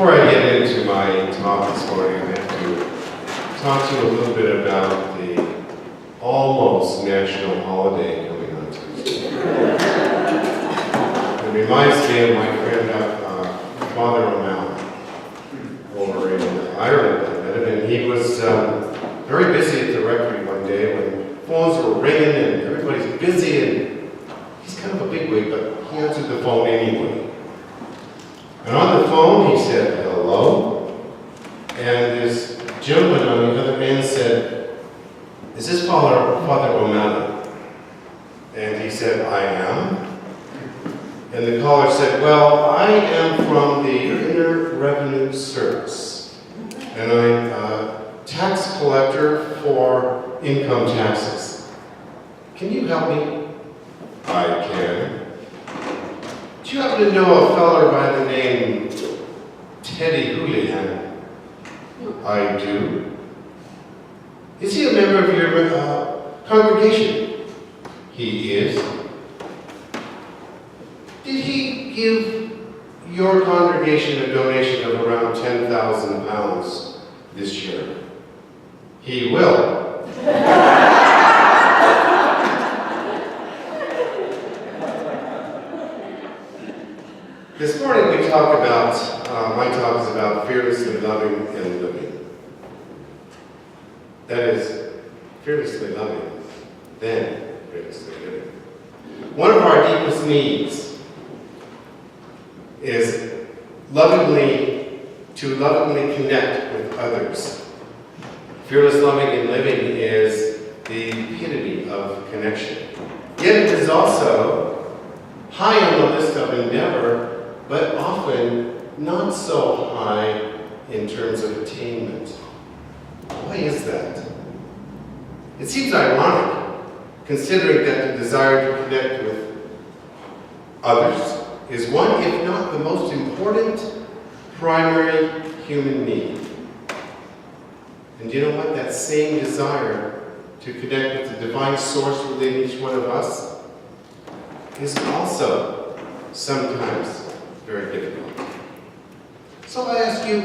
Before I get into my talk this morning, I have to talk to you a little bit about the almost national holiday coming on Tuesday. It reminds me of my friend Father O'Malley over in Ireland, and he was very busy at the rectory one day when phones were ringing and everybody's busy, and he's kind of a bigwig, but he answered the phone anyway. And on the phone, he said, "Hello?" And this gentleman on the other end said, "Is this Father O'Malley?" And he said, "I am." And the caller said, "Well, I am from the Inner Revenue Service, and I'm a tax collector for income taxes. Can you help me?" "I can. Do you happen to know a feller by the name Teddy Houlihan?" "I do." "Is he a member of your congregation?" "He is." "Did he give your congregation a donation of around £10,000 this year?" "He will." This morning we talk about, my talk is about fearlessly loving and living. That is, fearlessly loving, then fearlessly living. One of our deepest needs is to lovingly connect with others. Fearless loving and living is the epitome of connection. Yet it is also high on the list of endeavor, but often not so high in terms of attainment. Why is that? It seems ironic, considering that the desire to connect with others is one, if not the most important, primary human need. And you know what? That same desire to connect with the divine source within each one of us is also sometimes very difficult. So I ask you,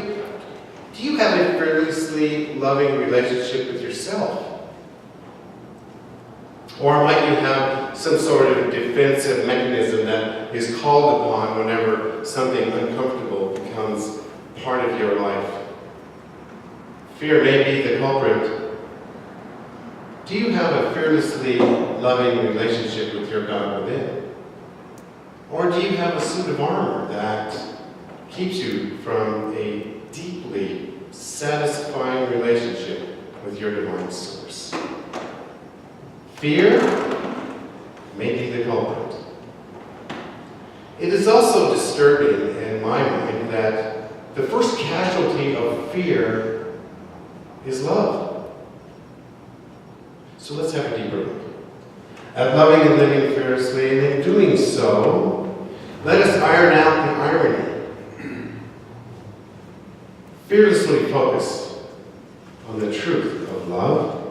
do you have a fearlessly loving relationship with yourself? Or might you have some sort of defensive mechanism that is called upon whenever something uncomfortable becomes part of your life? Fear may be the culprit. Do you have a fearlessly loving relationship with your God within? Or do you have a suit of armor that keeps you from a deeply satisfying relationship with your divine source? Fear may be the culprit. It is also disturbing in my mind that the first casualty of fear is love. So let's have a deeper look at loving and living fearlessly, and in doing so, let us iron out the irony. Fearlessly focus on the truth of love,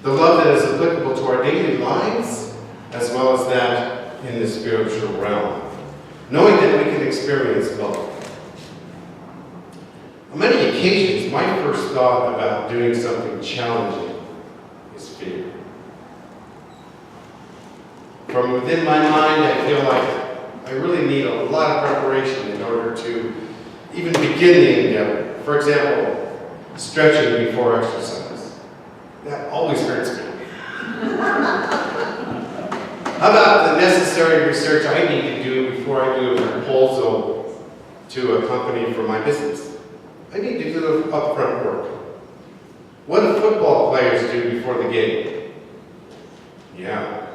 the love that is applicable to our daily lives, as well as that in the spiritual realm, knowing that we can experience both. On many occasions, my first thought about doing something challenging is fear. From within my mind, I feel like I really need a lot of preparation in order to even begin the endeavor. For example, stretching before exercise. That always hurts me. How about the necessary research I need to do before I do a proposal to a company for my business? I need to do the upfront work. What do football players do before the game? Yeah.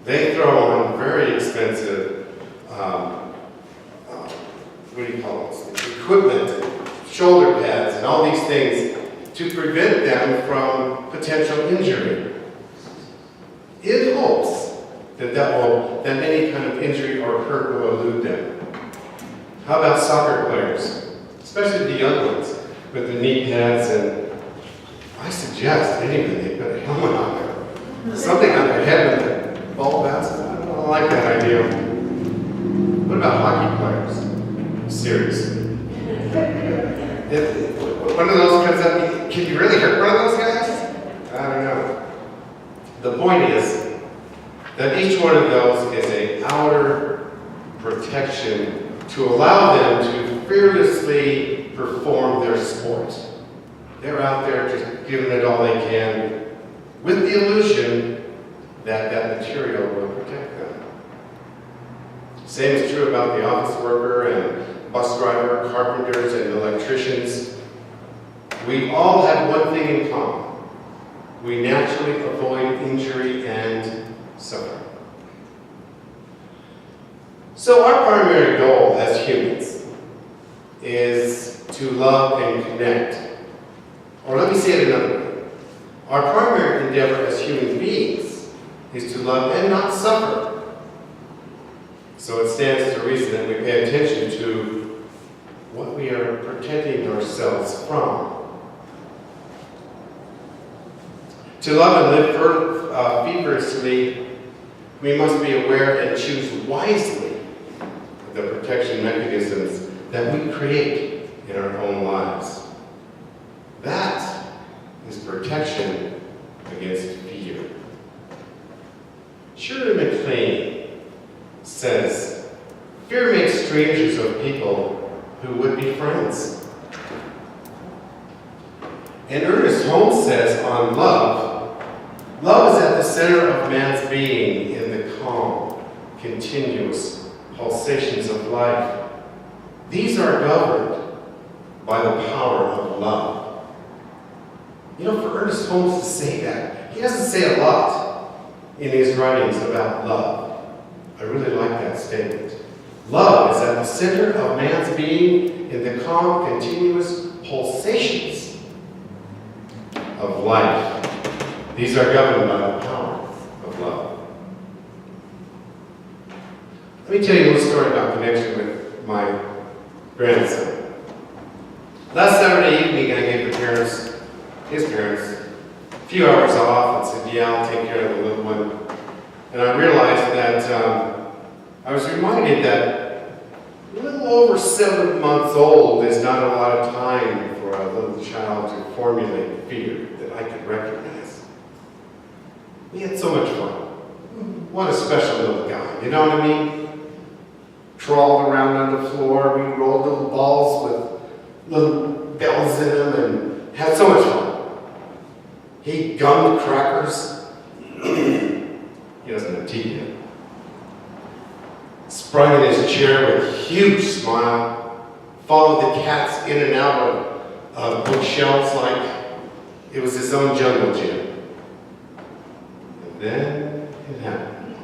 They throw on very expensive, equipment, shoulder pads, and all these things to prevent them from potential injury, in hopes that any kind of injury or hurt will elude them. How about soccer players, especially the young ones, with the knee pads, and I suggest anyway they put a helmet on there, something on their head when the ball bounces. I don't like that idea. What about hockey players? Seriously. can you really hurt one of those guys? I don't know. The point is that each one of those is an outer protection to allow them to fearlessly perform their sport. They're out there just giving it all they can with the illusion that that material will protect them. Same is true about the office worker and bus driver, carpenters and electricians. We all have one thing in common. We naturally avoid injury and suffering. So our primary goal as humans is to love and connect. Or let me say it another way. Our primary endeavor as human beings is to love and not suffer. So it stands to reason that we pay attention to what we are protecting ourselves from. To love and live feverishly, we must be aware and choose wisely the protection mechanisms that we create in our own lives. That is protection against fear. Shirley MacLaine says, "Fear makes strangers of people who would be friends." And Ernest Holmes says on love, "Love is at the center of man's being in the calm, continuous pulsations of life. These are governed by the power of love." You know, for Ernest Holmes to say that, he doesn't say a lot in his writings about love. I really like that statement. Love is at the center of man's being in the calm, continuous pulsations of life. These are governed by the power of love. Let me tell you a little story about connection with my grandson. Last Saturday evening, I gave his parents, a few hours off and said, "Yeah, I'll take care of the little one." And I realized that I was reminded that a little over 7 months old is not a lot of time for a little child to formulate fear that I could recognize. We had so much fun. What a special little guy, you know what I mean? Crawled around on the floor, we rolled little balls with little bells in them and had so much fun. He gummed crackers. He doesn't have teeth yet. Sprung in his chair with a huge smile, followed the cats in and out of bookshelves like it was his own jungle gym. And then it happened.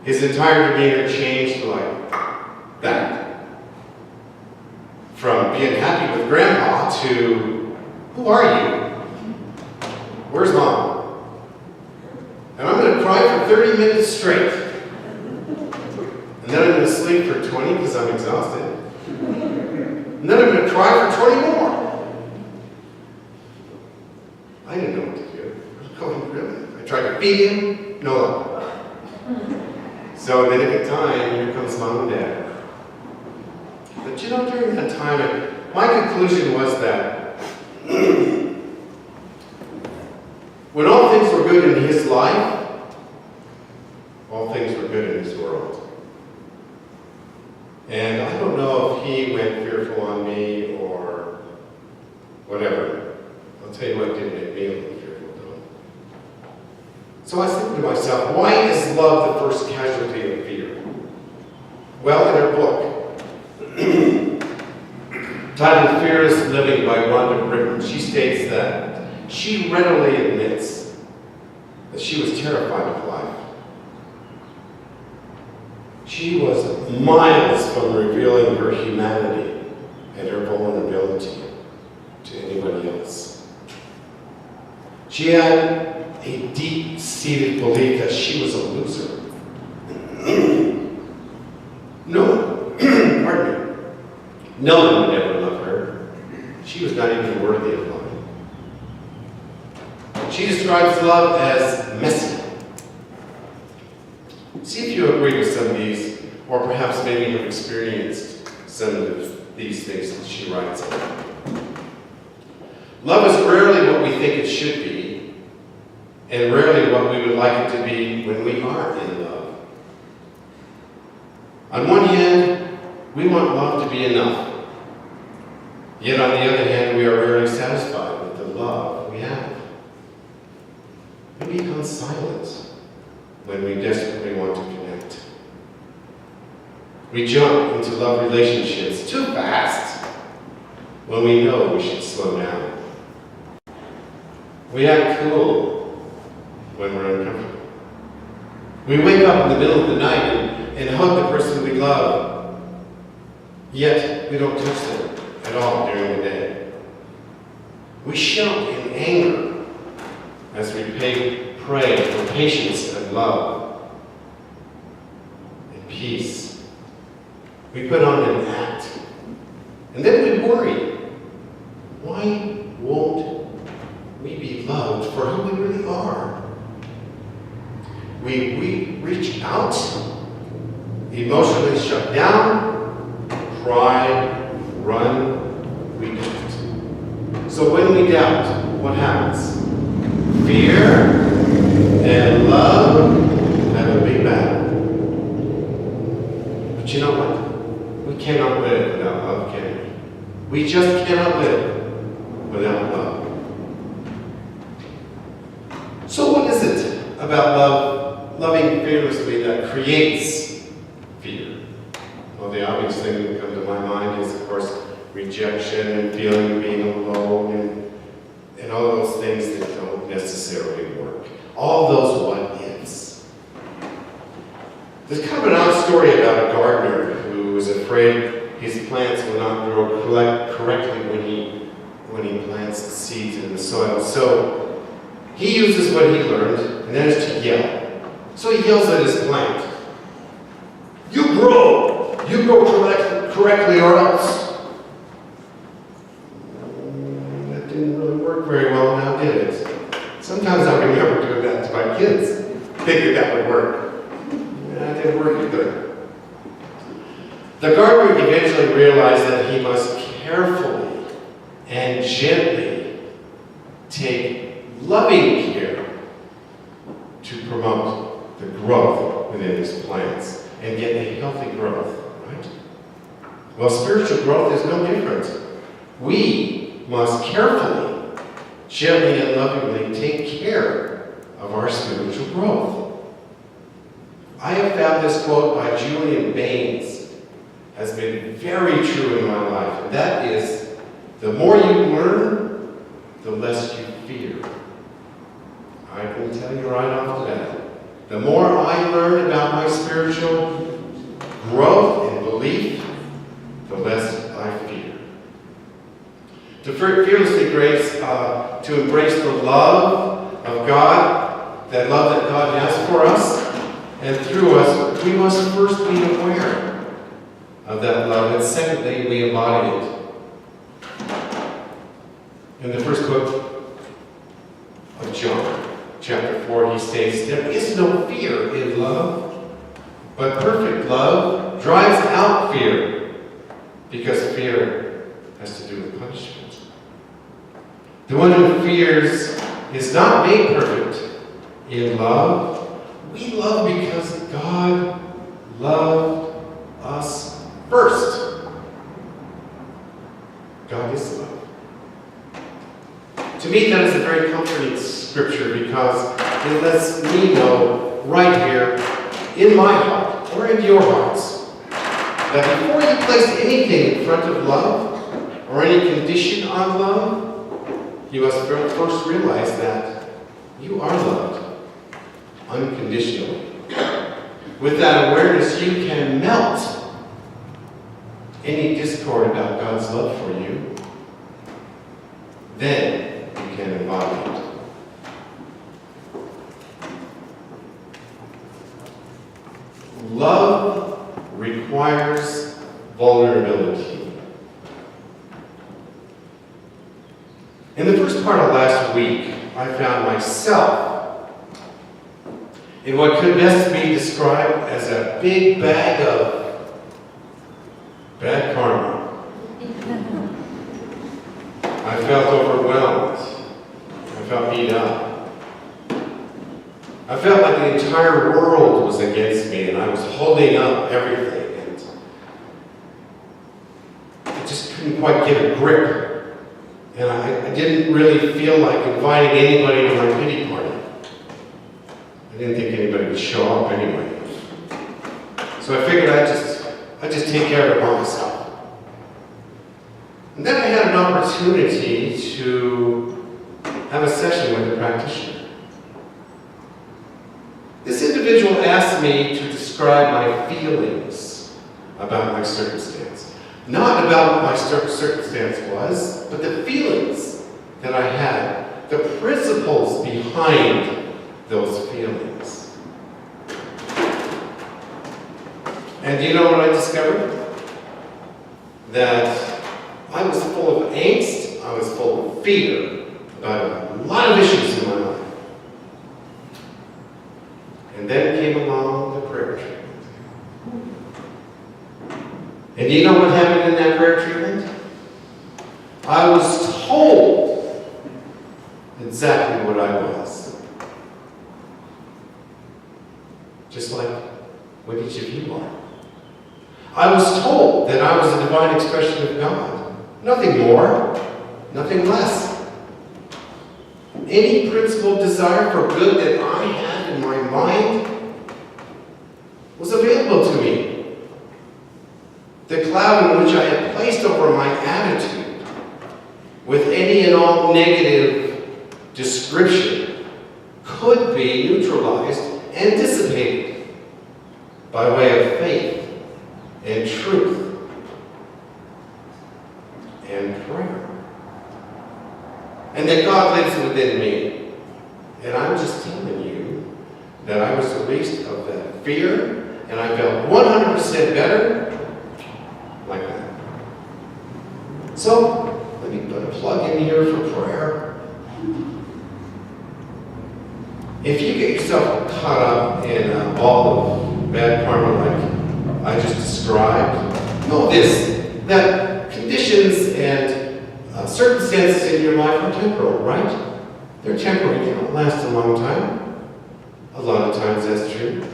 His entire demeanor changed like that. From being happy with Grandpa to, "Who are you? Where's Mom? And I'm going to cry for 30 minutes straight. And then I'm going to sleep for 20 because I'm exhausted. And then I'm going to cry for 20 more." I didn't know what to do. I was going, "Really?" I tried to feed him. No luck. So in the nick of time, here comes Mom and Dad. But you know, during that time, my conclusion was that when all things were good in his life, all things were good in his world. And I don't know if he went fearful on me or whatever. I'll tell you what didn't make me a little fearful though. So I was thinking to myself, why is love the first casualty of fear? Well, in her book, titled Fearless Living by Rhonda Britton, she states that she readily admits that she was terrified of life. She was miles from revealing her humanity and her vulnerability to anybody else. She had a deep-seated belief that she was a loser. No one would ever love her. She was not even worthy of love. She describes love as messy. See if you agree with some of these, or perhaps maybe you've experienced some of these things that she writes about. Love is rarely what we think it should be, and rarely what we would like it to be when we are in love. On one hand, we want love to be enough. Yet on the other hand, we are rarely satisfied with the love we have. We become silent when we desperately want to connect. We jump into love relationships too fast when we know we should slow down. We act cool when we're uncomfortable. We wake up in the middle of the night and hug the person we love, yet we don't touch them at all during the day. We shout in anger as we pray for patience and love and peace. We put on an act, and then we worry. Why won't we be loved for who we really are? We reach out, emotionally shut down, cry, run, we don't. So when we doubt, what happens? Fear and love have a big battle. But you know what? We cannot live without love, can we? We just cannot live without love. So what is it about loving fearlessly that creates fear? Well, the obvious thing that comes to my mind is, of course, rejection and feeling of being alone and all those things that don't necessarily work. All those what ifs. There's kind of an odd story about a gardener who was afraid his plants will not grow correctly when he plants seeds in the soil. So he uses what he learned, and that is to yell. So he yells at his plant. You grow correctly or else. That didn't really work very well now, did it? Sometimes I remember doing that to my kids, thinking that would work. That didn't work either. The gardener eventually realized that he must carefully and gently take loving care to promote the growth within his plants and get a healthy growth, right? Well, spiritual growth is no different. We must carefully, gently, and lovingly take care of our spiritual growth. I have found this quote by Julian Baines has been very true in my life, and that is, the more you learn, the less you fear. I can tell you right off the bat. The more I learn about my spiritual growth and belief, the less I fear. To fearlessly to embrace the love of God, that love that God has for us and through us, we must first be aware of that love, and secondly, we embody it. In the first book of John, Chapter 4, he states, there is no fear in love, but perfect love drives out fear, because fear has to do with punishment. The one who fears is not made perfect in love. We love because God loved us first. God is love. To me, that is a very comforting scripture because it lets me know right here in my heart or in your hearts that before you place anything in front of love or any condition on love, you must first realize that you are loved unconditionally. With that awareness, you can melt any discord about God's love for you. Then you can embody it. Love requires vulnerability. In the first part of last week, I found myself in what could best be described as a big bag of bad karma. I felt overwhelmed. I felt beat up. I felt like the entire world was against me and I was holding up everything. And I just couldn't quite get a grip. And I didn't really feel like inviting anybody to my pity party. I didn't think anybody would show up anyway. So I figured I'd just take care of it by myself. And then I had an opportunity to have a session with a practitioner. This individual asked me to describe my feelings about my circumstance. Not about what my circumstance was, but the feelings that I had, the principles behind those feelings. And do you know what I discovered? That I was full of angst, I was full of fear about a lot of issues in my life. And then came along the prayer treatment. And do you know what happened in that prayer treatment? I was told exactly what I was. Just like what each of you are. I was told that I was a divine expression of God. Nothing more, nothing less. Any principled desire for good that I had in my mind was available to me. The cloud in which I had placed over my attitude with any and all negative description could be neutralized and dissipated by way of faith and truth and prayer. And that God lives within me. And I'm just telling you that I was released of that fear and I felt 100% better like that. So, let me put a plug in here for prayer. If you get yourself caught up in a ball of bad karma like I just described, know this, that conditions and circumstances in your life are temporal, right? They're temporary, they don't last a long time. A lot of times that's true.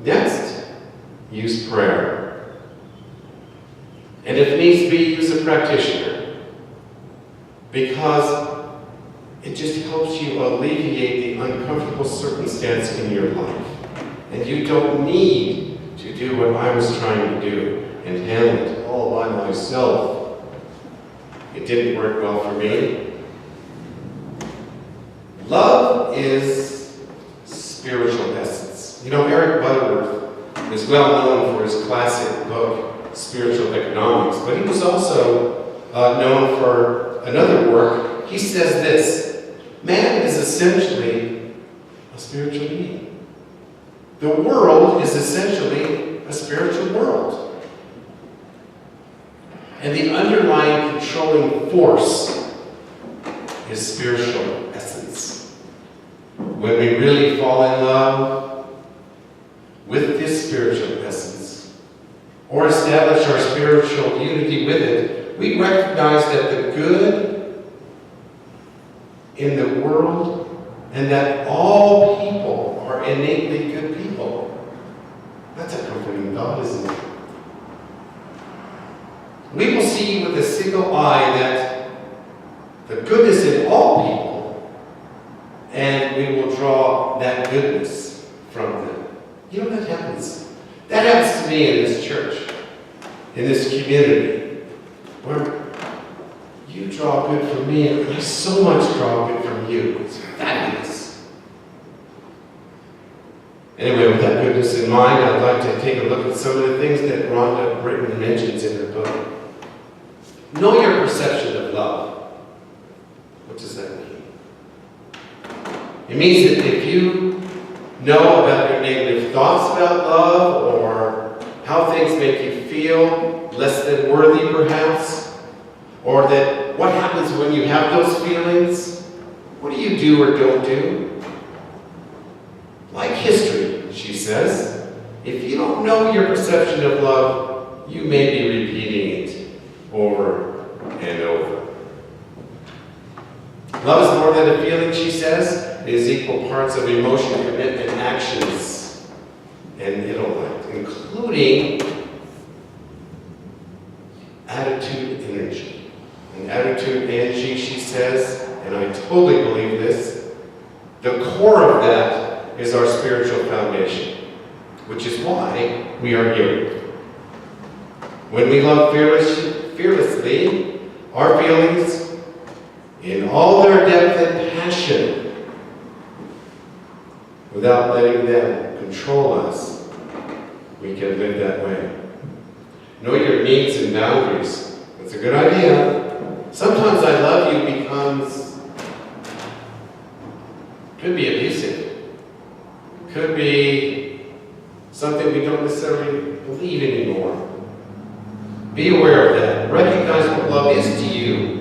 Next, use prayer. And if needs be, use a practitioner. Because it just helps you alleviate the uncomfortable circumstance in your life. And you don't need to do what I was trying to do and handle it all by myself. It didn't work well for me. Love is spiritual essence. You know, Eric Butterworth is well known for his classic book, Spiritual Economics, but he was also known for another work. He says this: man is essentially a spiritual being. The world is essentially a spiritual world. And the underlying controlling force is spiritual essence. When we really fall in love with this spiritual essence, or establish our spiritual unity with it, we recognize that the good in the world and that all people are innately good people. That's a comforting thought, isn't it? We will see with a single eye that the goodness in all people, and we will draw that goodness from them. You know what happens? That happens to me in this church, in this community, where you draw good from me, and I so much draw good from you. It's fabulous. Anyway, with that goodness in mind, I'd like to take a look at some of the things that Rhonda Britton mentions in her book. Know your perception of love. What does that mean? It means that if you know about your negative thoughts about love, or how things make you feel less than worthy perhaps, or that what happens when you have those feelings, what do you do or don't do? Like history, she says, if you don't know your perception of love, you may be repeating it over and over. more than a feeling, she says. It is equal parts of emotion, commitment, actions, and intellect, including attitude, energy. And attitude, energy, she says, and I totally believe this, the core of that is our spiritual foundation, which is why we are here. When we love fearlessly, our feelings, in all their depth and passion, without letting them control us, we can live that way. Know your needs and boundaries. That's a good idea. Sometimes I love you becomes, could be abusive. Could be something we don't necessarily believe anymore. Be aware of that. Recognize what love is to you.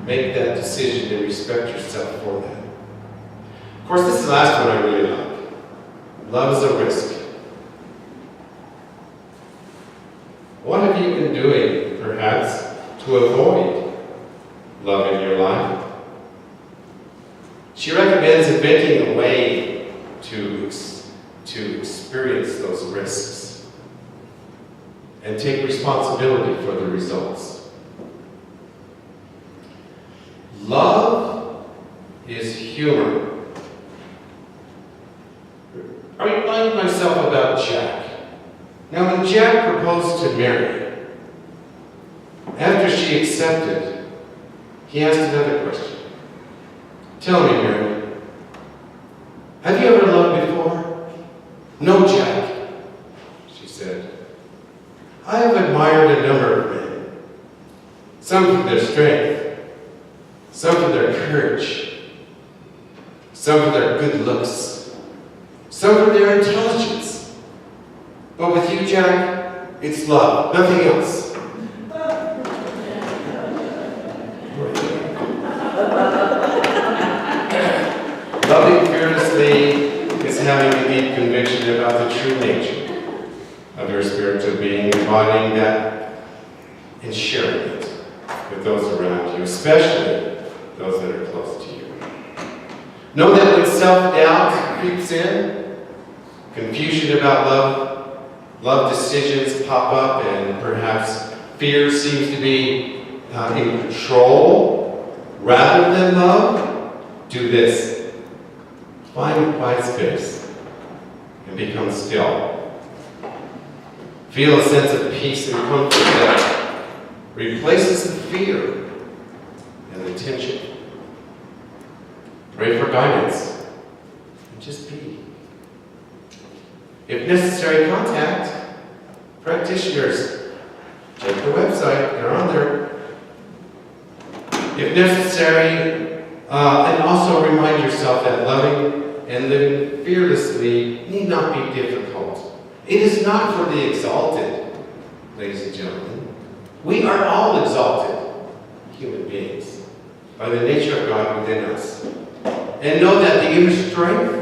Make that decision and respect yourself for that. Of course, this is the last one I really like. Love is a risk. What have you been doing, perhaps, to avoid love in your life? She recommends inventing a way to experience those risks and take responsibility for the results. Love is humor. I remind myself about Jack. Now, when Jack proposed to Mary, after she accepted, he asked another question. Tell me, Mary, have you ever loved before? No, Jack, she said. I have admired a number of men, some for their strength, some for their courage, some for their good looks, some for their intelligence. But with you, Jack, it's love, nothing else. Loving fearlessly is having a deep conviction about the true nature of your spiritual being, embodying that and sharing it with those around you, especially those that are close to you. Know that when self-doubt creeps in, confusion about love decisions pop up, and perhaps fear seems to be in control rather than love, do this. Find a quiet space and become still. Feel a sense of peace and comfort that replaces the fear and the tension. Pray for guidance and just be. If necessary, contact practitioners. Check the website, they're on there. If necessary, and also remind yourself that loving and living fearlessly need not be difficult. It is not for the exalted, ladies and gentlemen. We are all exalted human beings by the nature of God within us. And know that the inner strength